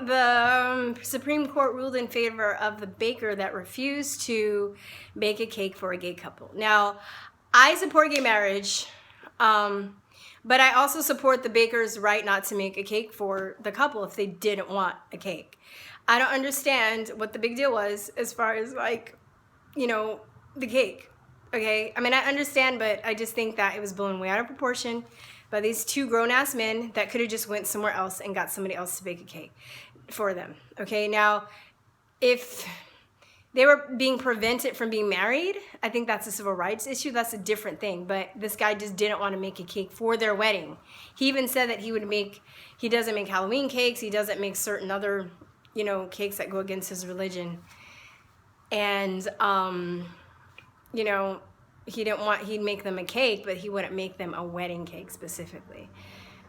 the Supreme Court ruled in favor of the baker that refused to bake a cake for a gay couple. Now, I support gay marriage, but I also support the baker's right not to make a cake for the couple if they didn't want a cake. I don't understand what the big deal was as far as, like, you know, the cake. Okay? I mean, I understand, but I just think that it was blown way out of proportion by these two grown-ass men that could have just went somewhere else and got somebody else to bake a cake for them. Okay? Now, if they were being prevented from being married, I think that's a civil rights issue. That's a different thing. But this guy just didn't want to make a cake for their wedding. He even said that he doesn't make Halloween cakes. He doesn't make certain other, you know, cakes that go against his religion. And, you know, he'd make them a cake, but he wouldn't make them a wedding cake specifically.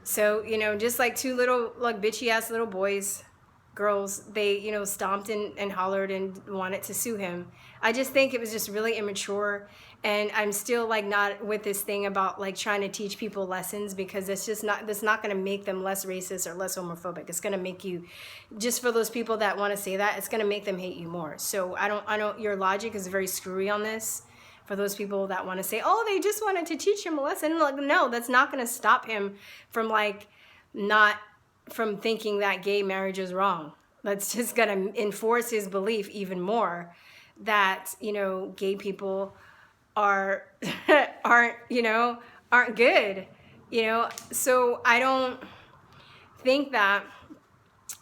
So, you know, just like two little, like, bitchy ass little girls, they, you know, stomped and hollered and wanted to sue him. I just think it was just really immature, and I'm still, like, not with this thing about, like, trying to teach people lessons, because that's not going to make them less racist or less homophobic. It's going to make you, just for those people that want to say that, it's going to make them hate you more. So I don't, your logic is very screwy on this. For those people that want to say, oh, they just wanted to teach him a lesson. Like, no, that's not going to stop him from, like, not from thinking that gay marriage is wrong. That's just going to enforce his belief even more that, you know, gay people aren't good, you know. So I don't think that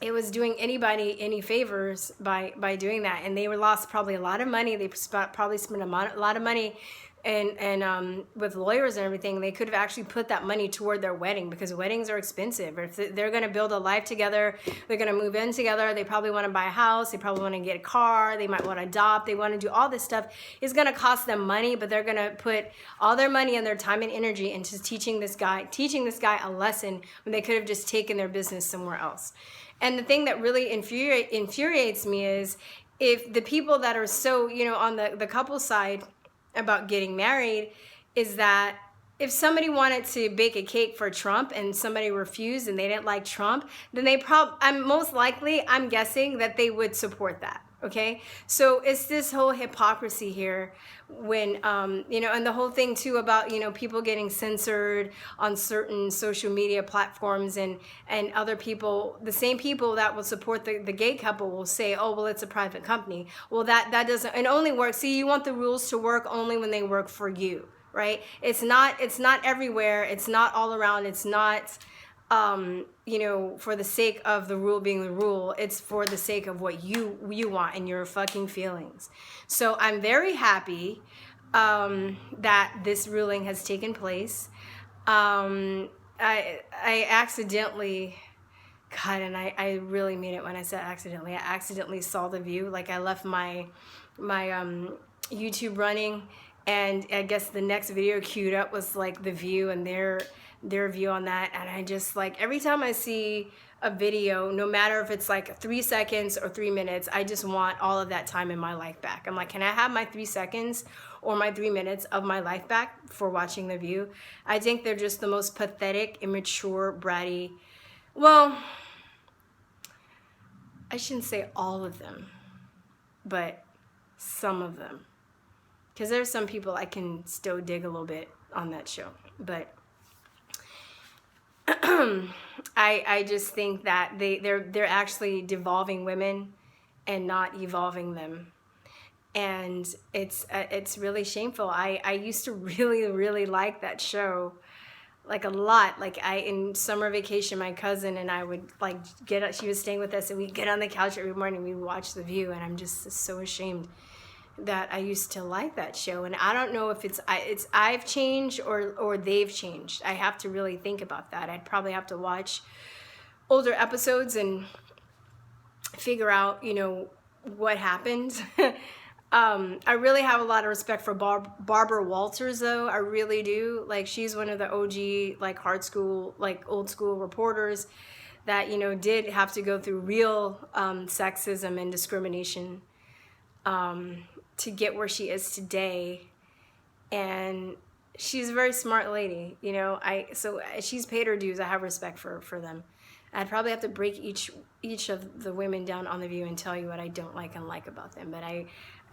it was doing anybody any favors by doing that. And they lost probably a lot of money. They probably spent a lot of money and with lawyers and everything. They could have actually put that money toward their wedding, because weddings are expensive. If they're going to build a life together, they're going to move in together, they probably want to buy a house, they probably want to get a car, they might want to adopt, they want to do all this stuff. It's going to cost them money, but they're going to put all their money and their time and energy into teaching this guy a lesson when they could have just taken their business somewhere else. And the thing that really infuriates me is if the people that are so, you know, on the couple side about getting married, is that if somebody wanted to bake a cake for Trump and somebody refused and they didn't like Trump, then I'm guessing that they would support that. Okay, so it's this whole hypocrisy here when, you know, and the whole thing too about, you know, people getting censored on certain social media platforms, and other people, the same people that will support the gay couple will say, oh, well, it's a private company. Well, that doesn't, it only works. See, you want the rules to work only when they work for you, right? It's not everywhere. It's not all around. It's not, you know, for the sake of the rule being the rule. It's for the sake of what you want and your fucking feelings. So I'm very happy that this ruling has taken place. I accidentally, God, and I really mean it when I said accidentally. I accidentally saw The View. Like, I left my YouTube running, and I guess the next video queued up was, like, The View and their view on that. And I just, like, every time I see a video, no matter if it's like 3 seconds or 3 minutes, I just want all of that time in my life back. I'm like, can I have my 3 seconds or my 3 minutes of my life back for watching The View? I think they're just the most pathetic, immature, bratty, well, I shouldn't say all of them, but some of them, because there's some people I can still dig a little bit on that show. But I just think that they're actually devolving women and not evolving them, and it's really shameful. I used to really like that show, like, a lot. Like, in summer vacation, my cousin and I would, like, she was staying with us, and we'd get on the couch every morning, we'd watch The View, and I'm just so ashamed that I used to like that show. And I don't know if it's I've changed or they've changed. I have to really think about that. I'd probably have to watch older episodes and figure out, you know, what happened. I really have a lot of respect for Barbara Walters, though. I really do. Like, she's one of the OG, like, old school reporters that, you know, did have to go through real sexism and discrimination to get where she is today. And she's a very smart lady, you know. So she's paid her dues. I have respect for them. I'd probably have to break each of the women down on The View and tell you what I don't like and like about them. But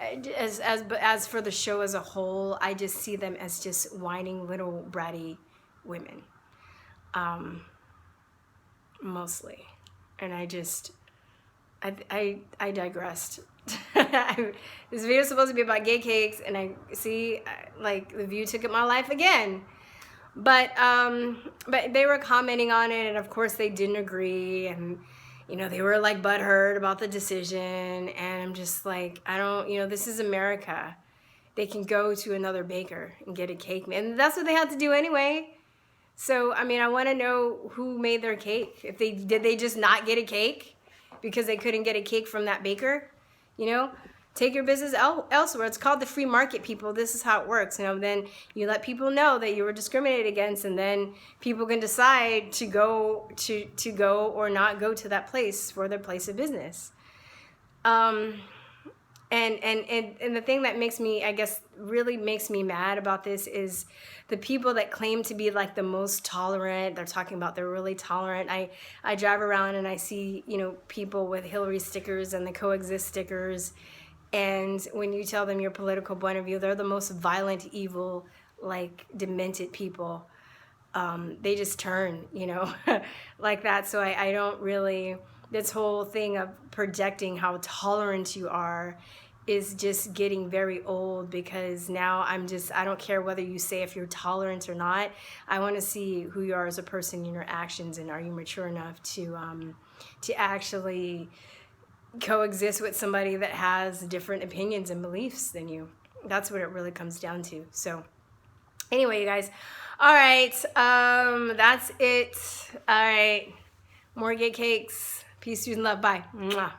as for the show as a whole, I just see them as just whining little bratty women, mostly. And I digressed. This video is supposed to be about gay cakes, and I see like The View took up my life again. But they were commenting on it, and of course they didn't agree, and you know, they were like butthurt about the decision, and I'm just like, I don't, you know, this is America. They can go to another baker and get a cake, and that's what they had to do anyway. So I mean, I want to know who made their cake. If did they just not get a cake because they couldn't get a cake from that baker? You know, take your business elsewhere. It's called the free market, people. This is how it works. You know, then you let people know that you were discriminated against, and then people can decide to go or not go to that place for their place of business. And the thing that makes me, I guess, really makes me mad about this is the people that claim to be like the most tolerant. They're talking about they're really tolerant. I drive around and I see, you know, people with Hillary stickers and the coexist stickers. And when you tell them your political point of view, they're the most violent, evil, like demented people. They just turn, you know, like that. So I don't really, this whole thing of projecting how tolerant you are is just getting very old, because now I don't care whether you say if you're tolerant or not. I want to see who you are as a person in your actions, and are you mature enough to actually coexist with somebody that has different opinions and beliefs than you. That's what it really comes down to. So anyway, you guys, all right, that's it. All right, more gay cakes. Peace, peace, and love. Bye. Mwah.